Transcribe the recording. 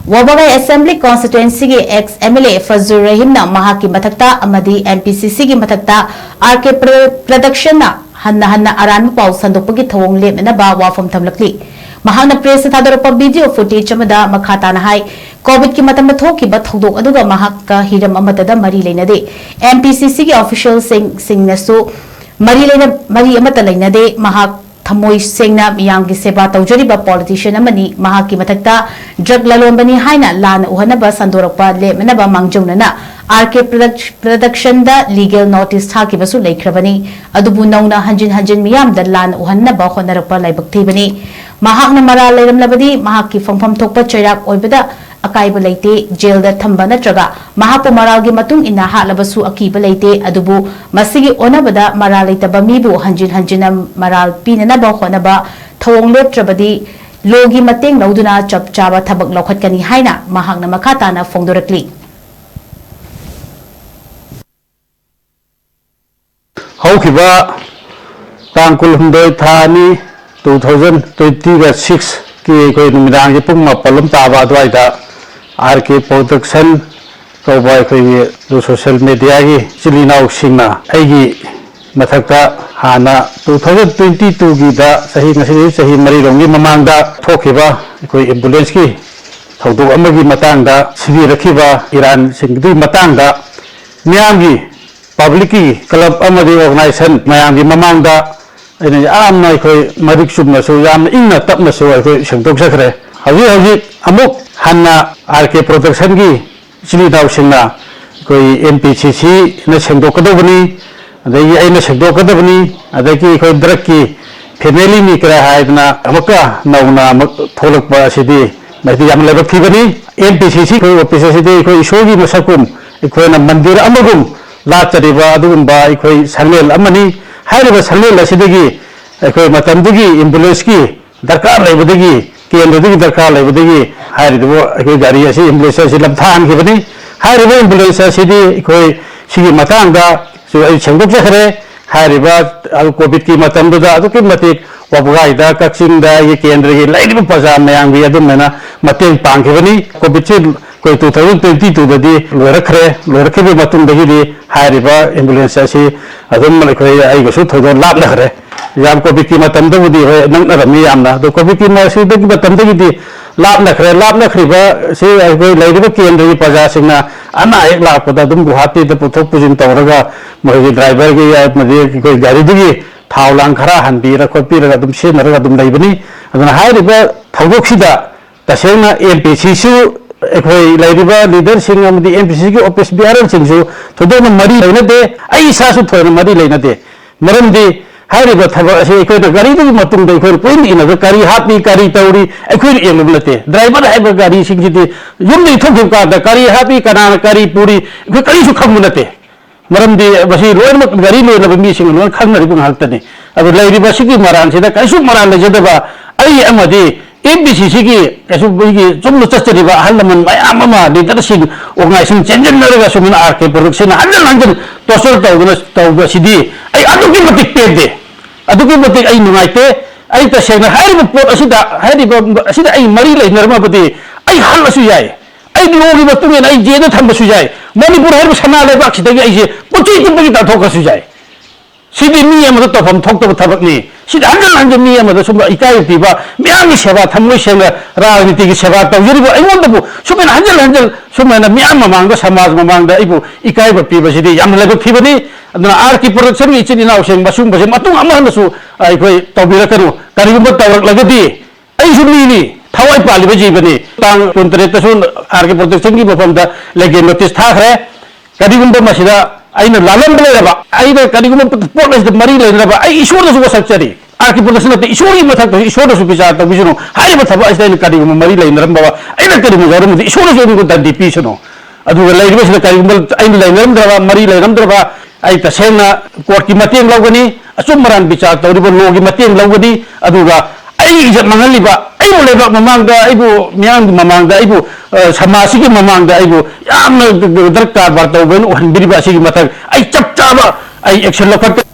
Wabagai Assembly Constituency ki ex MLA Fazur Rahim na mahaki matakta amadi MPCC ki matakta RK Production na hanna aran pau sandokpagi thawong lem na ba wafam thamlakli mahana press thadorpa video footage amada makhata na hai COVID ki matam thoki ba thodok aduga mahakka hiram amatada mari leinade MPCC ki official sing nasu mari amata leinade mahak Thamoi Sengna Miyam ki seba tawjariba politician amani mahaki mathakta drug lalonbani haina lan uhanaba sandorapa lemnaba mangjongna RK Production da legal notice thakibasu leikrabani adubu nauna hanjin miyam da lan uhanaba honarapa laibakthibani mahakna mara leiramlabadi mahaki fangfam thokpa chairak oibada akaiba leite jail da thamba natraga mahapu maralgi matung ina halabasu akiba leite adubu masigi onabada maral leitaba mibu hanjin maral pinanaba honaba thawong leptrabadi logi mateng lauduna chap chaba thabak lokhatkani haina mahakna makata na fongdorakli haukiba tangkul hundoi thani 2026 ki koi numidang pung mapalum taba adwaida RK Production kawbai koi social media gi chilinau singna aigi mathakta hana 2022 gi da sahi mari rongi mamangda thokiba koi ambulance ki thodok amagi matangda sibi rakhiba Iran singdi matangda miyam gi public ki club amadi organization mayam gi mamangda ina amna koi marik subna so yam ingna tapna so koi singdok sakre haji amuk hanna RK Production gi chili daw singna koi MPCC na singdok kadobani adai aina singdok kadobani adai ki koi drug ki family ni kra haidna amaka nauna tholakpa sidi mai yam lebak thibani MPCC koi office sidi koi isogi masakum koi na mandir amagum la chariba adugumba koi sanglel amani hairiba sanglel asidagi koi matamdagi ambulance ki darkar leibadagi केंद्र दरकार लेबदगी हारिदबो अखै गाड़ी असि ambulance असि लमथान खिबनि हारिबो ambulance असि अखै सिगी मतांगदा सो अइ छंगदोक जखरे हारिबा Covid की मतमददा अदुकि मतिक वबगाइदा कक्सिंगदा ये केंद्र की लाइदिबो प्रजा मयांग बि अदुमना मतें पांखिबनि कोविड से कोई 2022 ददि लोरखबे मतुंदगी हारिबा एम्बुलेंस असि अदुम अखै अइगसु थोदो लाभ लखरे याम कोविड की मतमदबुदी होय नंगनरमी यामना दो कोविड की मसीदगी मतमदगी लाभ नखरिबा से अखै लैदिबो केंद्र की प्रजा सिंगना अना एक लापदा दुम गुवाहाटी द पुथोक पुजिन तौरगा मोहि ड्राइवर की मदि कोई गाड़ी दगी थाव लांग खरा हनबीरा खोपीरा दुम सेनरगा दुम लैबनि अदना हारिबा थौदोखसिदा तसेंना एमपीसीसी अखै लैदिबा लीडर सिंग अमदि एमपीसी की ऑफिस बिआरएल सिंगसु थोदोना मरी लैनदे आई सासु थोना मरी लैनदे मरमदि हारिबा थबा असे अखै गाड़ी दगी मतुंग दे अखै पोइन इना गाड़ी हापी गाड़ी तौरी अखै एलुब लते ड्राइवर हाइबा गाड़ी सिंगसिदि युमदि थोखिब का गाड़ी हापी कनाना गाड़ी पूरी अखै करिसु खंगु लते मरमदि बसी रोइनमक गाड़ी लोइनबा मिसिंग नो खंगनरिबु हालतने अब लैरिबा सिगी मरानसिदा कइसु मरान लेजदबा आई अमदि MPCC की कैसु बुगी चुम्नु चचरिबा हल्लमन मयाम मा लीडर सिंग ऑर्गेनाइजेशन चेंजन नरगा सुमन RK Production हल्लन तोसल तौबा सिदी आई अदुकी मतिक पेदे अदुकी मतिक आई नुगाइते आई तसेना हारिबा पोट असिदा आई मरी लेनरमाबदि आई हल्लसु याय आई लोगी मतुंगेन आई जेदा थंबसु याय मणिपुर हारिबा सना लेबाक सिदगी आइसे पुचि तुंबगी ताथोकसु याय सिदी मी अमदा तफम थोक्तबा थबकनी सिदा हंजन मी अमदा सुम इकाय पिबा म्यामी सेवा थमोय सेंगा राजनीति की सेवा तौजरिबो अइमोंदबु सुमेन हंजल सुमेन म्याम ममांगदा समाज ममांगदा इबु इकाय पिबा सिदी याम लेबक थिबनी अदना RK Production नि चिनि नाव सेंग मसुम बसे मतुंग अमहनसु अइखोय तौबिरकनु करिगुम तौरक लगदी अइसु मीनि थवाय पालिबा जीबनी तांग 23 तसु RK Production की मफमदा लेगे नोटिस थाखरे करिगुम मसिदा आइना लालन लेरबा आइना करिगुम पोटस मरी लेरबा आई ईश्वरदसु वसक्चरी RK Production नते ईश्वरगी मथक ईश्वरदसु बिचार तबिसुनो हारिबा थबा आइना करिगुम मरी लेरबा आइना करिगुम गरम ईश्वरदसु नि दंदी पिसुनो अदुगा लेरबसिना करिगुम आइना लेरमद्रबा मरी लेरमद्रबा आई तसेंना कोर्ट की मतेंग लौगनी अचुम मरान बिचार तौरिबा लोगी मतेंग लौगनी अदुगा आई इज्जत मंगलिबा आइबु लेबा ममांगदा आइबु म्यांग ममांगदा आइबु समाज की ममांगदा आइबु यामना दरकार बार तौबन हनबिरिबा सिगी मथक आई चप चाबा आई एक्शन लखत